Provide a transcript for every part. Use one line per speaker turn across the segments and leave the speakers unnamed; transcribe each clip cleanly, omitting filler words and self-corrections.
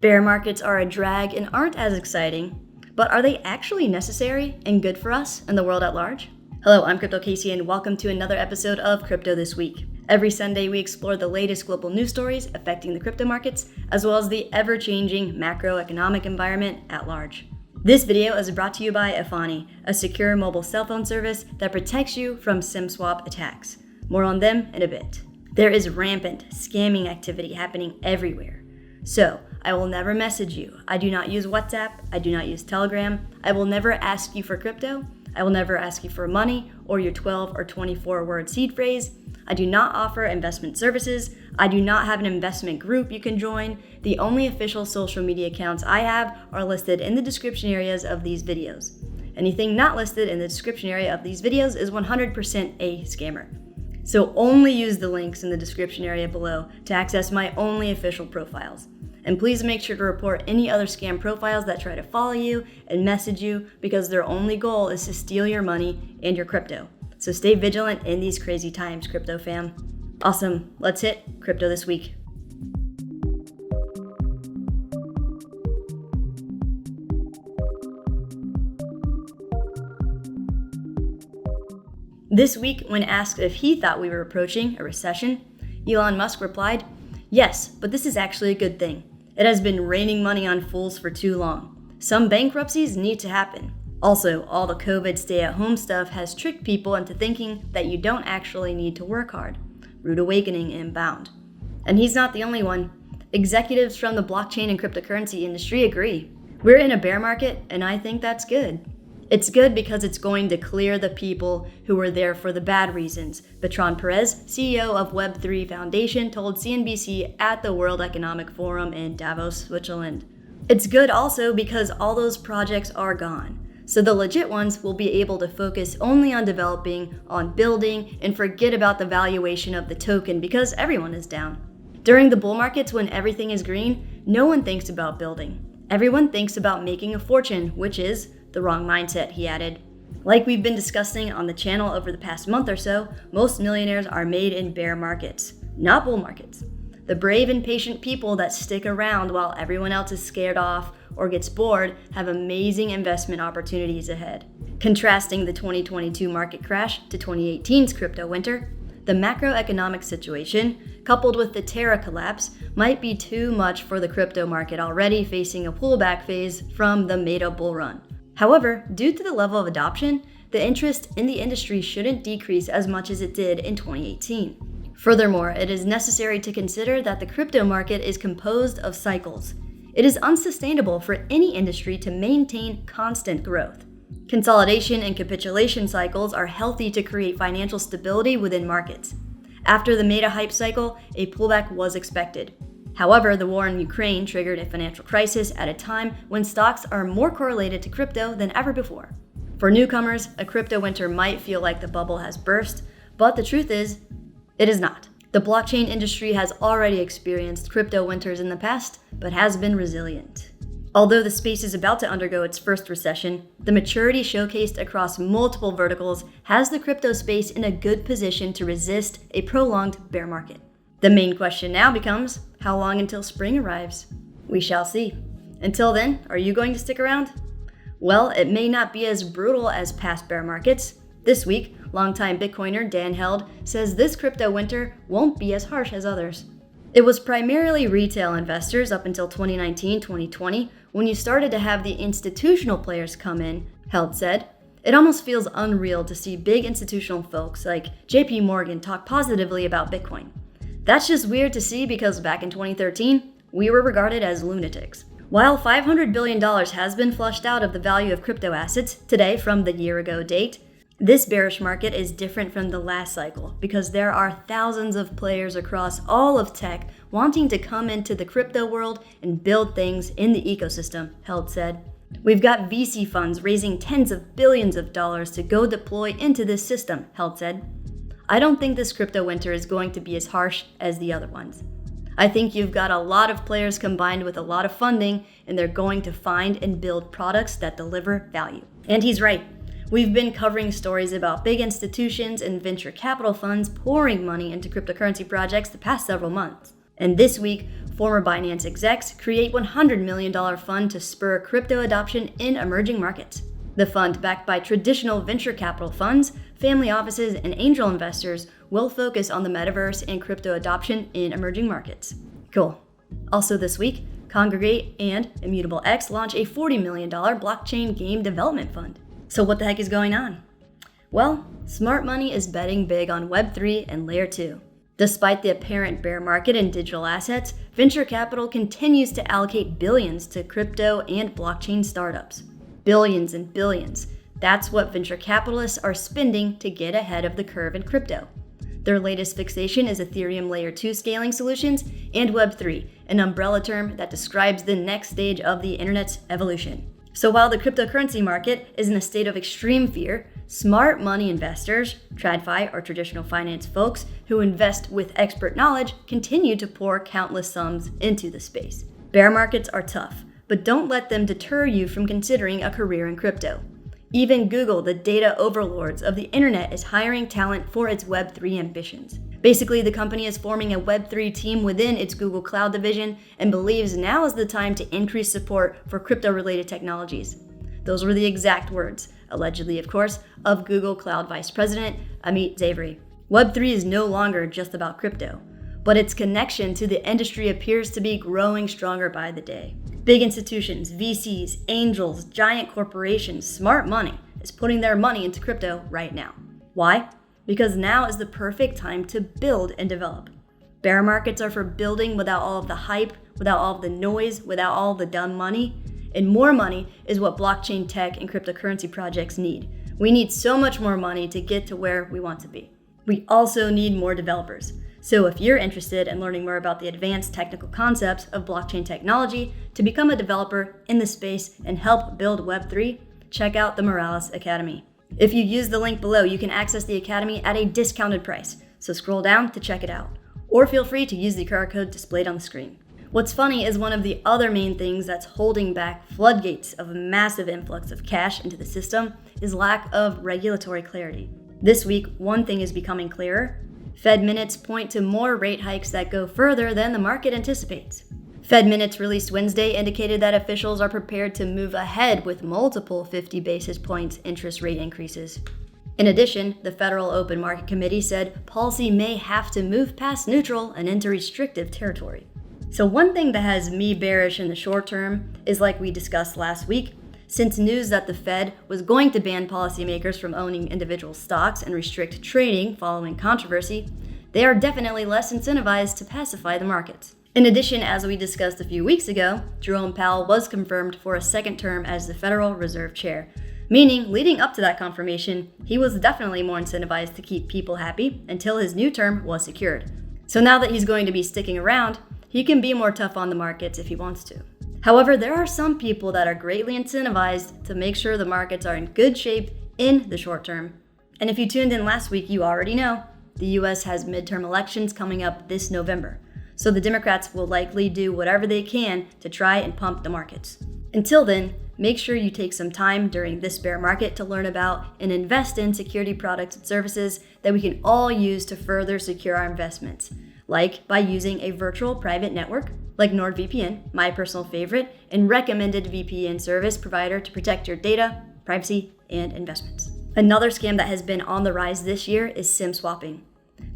Bear markets are a drag and aren't as exciting, but are they actually necessary and good for us and the world at large? Hello, I'm Crypto Casey and welcome to another episode of Crypto This Week. Every Sunday we explore the latest global news stories affecting the crypto markets, as well as the ever-changing macroeconomic environment at large. This video is brought to you by Efani, a secure mobile cell phone service that protects you from SIM swap attacks. More on them in a bit. There is rampant scamming activity happening everywhere. So, I will never message you. I do not use WhatsApp. I do not use Telegram. I will never ask you for crypto. I will never ask you for money or your 12 or 24 word seed phrase. I do not offer investment services. I do not have an investment group you can join. The only official social media accounts I have are listed in the description areas of these videos. Anything not listed in the description area of these videos is 100% a scammer. So only use the links in the description area below to access my only official profiles. And please make sure to report any other scam profiles that try to follow you and message you because their only goal is to steal your money and your crypto. So stay vigilant in these crazy times, crypto fam. Awesome, let's hit Crypto This Week. This week, when asked if he thought we were approaching a recession, Elon Musk replied, "Yes, but this is actually a good thing. It has been raining money on fools for too long. Some bankruptcies need to happen. Also, all the COVID stay-at-home stuff has tricked people into thinking that you don't actually need to work hard. Rude awakening inbound." And he's not the only one. Executives from the blockchain and cryptocurrency industry agree. We're in a bear market, and I think that's good. It's good because it's going to clear the people who were there for the bad reasons, Bertrand Perez, CEO of Web3 Foundation, told CNBC at the World Economic Forum in Davos, Switzerland. It's good also because all those projects are gone. So the legit ones will be able to focus only on developing, on building, and forget about the valuation of the token because everyone is down. During the bull markets when everything is green, no one thinks about building. Everyone thinks about making a fortune, which is the wrong mindset, he added. Like we've been discussing on the channel over the past month or so, most millionaires are made in bear markets, not bull markets. The brave and patient people that stick around while everyone else is scared off or gets bored have amazing investment opportunities ahead. Contrasting the 2022 market crash to 2018's crypto winter, the macroeconomic situation, coupled with the Terra collapse, might be too much for the crypto market already facing a pullback phase from the meta bull run. However, due to the level of adoption, the interest in the industry shouldn't decrease as much as it did in 2018. Furthermore, it is necessary to consider that the crypto market is composed of cycles. It is unsustainable for any industry to maintain constant growth. Consolidation and capitulation cycles are healthy to create financial stability within markets. After the meta hype cycle, a pullback was expected. However, the war in Ukraine triggered a financial crisis at a time when stocks are more correlated to crypto than ever before. For newcomers, a crypto winter might feel like the bubble has burst, but the truth is, it is not. The blockchain industry has already experienced crypto winters in the past, but has been resilient. Although the space is about to undergo its first recession, the maturity showcased across multiple verticals has the crypto space in a good position to resist a prolonged bear market. The main question now becomes, how long until spring arrives? We shall see. Until then, are you going to stick around? Well, it may not be as brutal as past bear markets. This week, longtime Bitcoiner Dan Held says this crypto winter won't be as harsh as others. It was primarily retail investors up until 2019-2020 when you started to have the institutional players come in, Held said. It almost feels unreal to see big institutional folks like JP Morgan talk positively about Bitcoin. That's just weird to see because back in 2013, we were regarded as lunatics. While $500 billion has been flushed out of the value of crypto assets today from the year-ago date, this bearish market is different from the last cycle because there are thousands of players across all of tech wanting to come into the crypto world and build things in the ecosystem, Held said. We've got VC funds raising tens of billions of dollars to go deploy into this system, Held said. I don't think this crypto winter is going to be as harsh as the other ones. I think you've got a lot of players combined with a lot of funding, and they're going to find and build products that deliver value. And he's right. We've been covering stories about big institutions and venture capital funds pouring money into cryptocurrency projects the past several months. And this week, former Binance execs create $100 million fund to spur crypto adoption in emerging markets. The fund, backed by traditional venture capital funds, family offices, and angel investors, will focus on the metaverse and crypto adoption in emerging markets. Cool. Also this week, Congregate and Immutable X launch a $40 million blockchain game development fund. So what the heck is going on? Well, smart money is betting big on Web3 and Layer 2. Despite the apparent bear market in digital assets, venture capital continues to allocate billions to crypto and blockchain startups. Billions and billions. That's what venture capitalists are spending to get ahead of the curve in crypto. Their latest fixation is Ethereum Layer 2 scaling solutions and Web3, an umbrella term that describes the next stage of the internet's evolution. So while the cryptocurrency market is in a state of extreme fear, smart money investors, TradFi or traditional finance folks who invest with expert knowledge, continue to pour countless sums into the space. Bear markets are tough, but don't let them deter you from considering a career in crypto. Even Google, the data overlords of the internet, is hiring talent for its Web3 ambitions. Basically, the company is forming a Web3 team within its Google Cloud division and believes now is the time to increase support for crypto-related technologies. Those were the exact words, allegedly of course, of Google Cloud Vice President Amit Zavery. Web3 is no longer just about crypto, but its connection to the industry appears to be growing stronger by the day. Big institutions, VCs, angels, giant corporations, smart money is putting their money into crypto right now. Why? Because now is the perfect time to build and develop. Bear markets are for building without all of the hype, without all of the noise, without all of the dumb money. And more money is what blockchain tech and cryptocurrency projects need. We need so much more money to get to where we want to be. We also need more developers. So if you're interested in learning more about the advanced technical concepts of blockchain technology to become a developer in the space and help build Web3, check out the Morales Academy. If you use the link below, you can access the Academy at a discounted price, so scroll down to check it out. Or feel free to use the QR code displayed on the screen. What's funny is one of the other main things that's holding back floodgates of a massive influx of cash into the system is lack of regulatory clarity. This week, one thing is becoming clearer. Fed minutes point to more rate hikes that go further than the market anticipates. Fed minutes released Wednesday indicated that officials are prepared to move ahead with multiple 50 basis points interest rate increases. In addition, the Federal Open Market Committee said policy may have to move past neutral and into restrictive territory. So one thing that has me bearish in the short term is, like we discussed last week, since news that the Fed was going to ban policymakers from owning individual stocks and restrict trading following controversy, they are definitely less incentivized to pacify the markets. In addition, as we discussed a few weeks ago, Jerome Powell was confirmed for a second term as the Federal Reserve Chair, meaning leading up to that confirmation, he was definitely more incentivized to keep people happy until his new term was secured. So now that he's going to be sticking around, he can be more tough on the markets if he wants to. However, there are some people that are greatly incentivized to make sure the markets are in good shape in the short term. And if you tuned in last week, you already know the US has midterm elections coming up this November. So the Democrats will likely do whatever they can to try and pump the markets. Until then, make sure you take some time during this bear market to learn about and invest in security products and services that we can all use to further secure our investments, like by using a virtual private network like NordVPN, my personal favorite and recommended VPN service provider to protect your data, privacy, and investments. Another scam that has been on the rise this year is SIM swapping.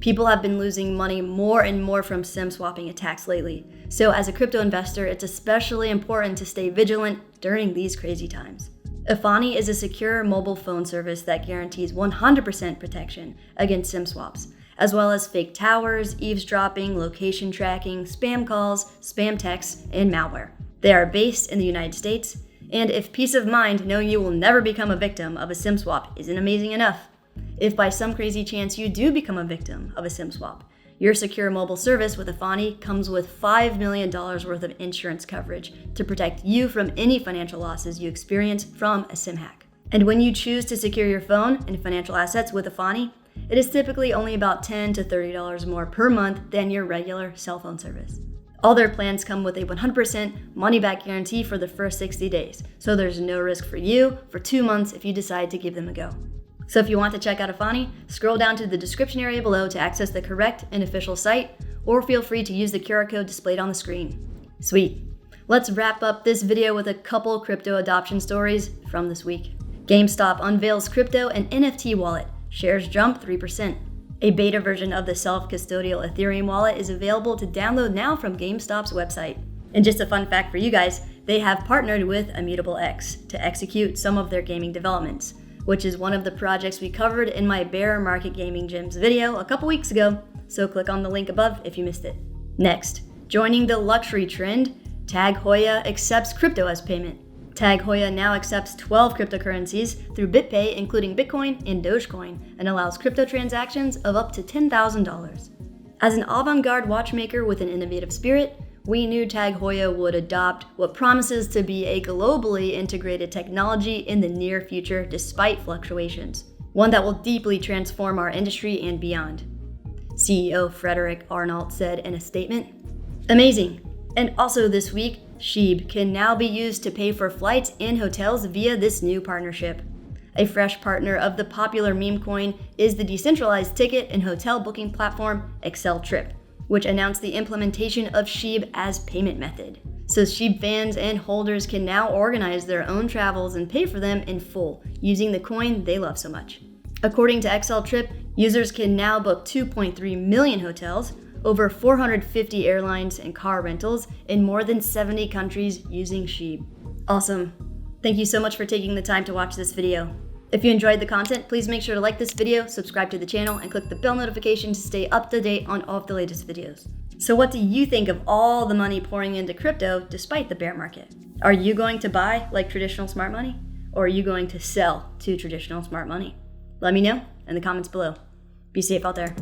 People have been losing money more and more from SIM swapping attacks lately. So as a crypto investor, it's especially important to stay vigilant during these crazy times. Efani is a secure mobile phone service that guarantees 100% protection against SIM swaps, as well as fake towers, eavesdropping, location tracking, spam calls, spam texts, and malware. They are based in the United States, and if peace of mind knowing you will never become a victim of a SIM swap isn't amazing enough, if by some crazy chance you do become a victim of a SIM swap, your secure mobile service with Efani comes with $5 million worth of insurance coverage to protect you from any financial losses you experience from a SIM hack. And when you choose to secure your phone and financial assets with Efani, it is typically only about $10 to $30 more per month than your regular cell phone service. All their plans come with a 100% money-back guarantee for the first 60 days, so there's no risk for you for 2 months if you decide to give them a go. So if you want to check out Efani, scroll down to the description area below to access the correct and official site, or feel free to use the QR code displayed on the screen. Sweet. Let's wrap up this video with a couple crypto adoption stories from this week. GameStop unveils crypto and NFT wallet. Shares jump 3%. A beta version of the self-custodial Ethereum wallet is available to download now from GameStop's website. And just a fun fact for you guys, they have partnered with Immutable X to execute some of their gaming developments, which is one of the projects we covered in my Bear Market Gaming Gyms video a couple weeks ago, so click on the link above if you missed it. Next, joining the luxury trend, Tag Heuer accepts crypto as payment. Tag Heuer now accepts 12 cryptocurrencies through BitPay, including Bitcoin and Dogecoin, and allows crypto transactions of up to $10,000. As an avant-garde watchmaker with an innovative spirit, we knew Tag Heuer would adopt what promises to be a globally integrated technology in the near future despite fluctuations, one that will deeply transform our industry and beyond. CEO Frederick Arnault said in a statement, "Amazing. And also this week, SHIB can now be used to pay for flights and hotels via this new partnership." A fresh partner of the popular meme coin is the decentralized ticket and hotel booking platform Excel Trip, which announced the implementation of SHIB as payment method. So SHIB fans and holders can now organize their own travels and pay for them in full using the coin they love so much. According to Excel Trip, users can now book 2.3 million hotels, over 450 airlines and car rentals in more than 70 countries using SHIB. Awesome. Thank you so much for taking the time to watch this video. If you enjoyed the content, please make sure to like this video, subscribe to the channel, and click the bell notification to stay up to date on all of the latest videos. So what do you think of all the money pouring into crypto despite the bear market? Are you going to buy like traditional smart money? Or are you going to sell to traditional smart money? Let me know in the comments below. Be safe out there.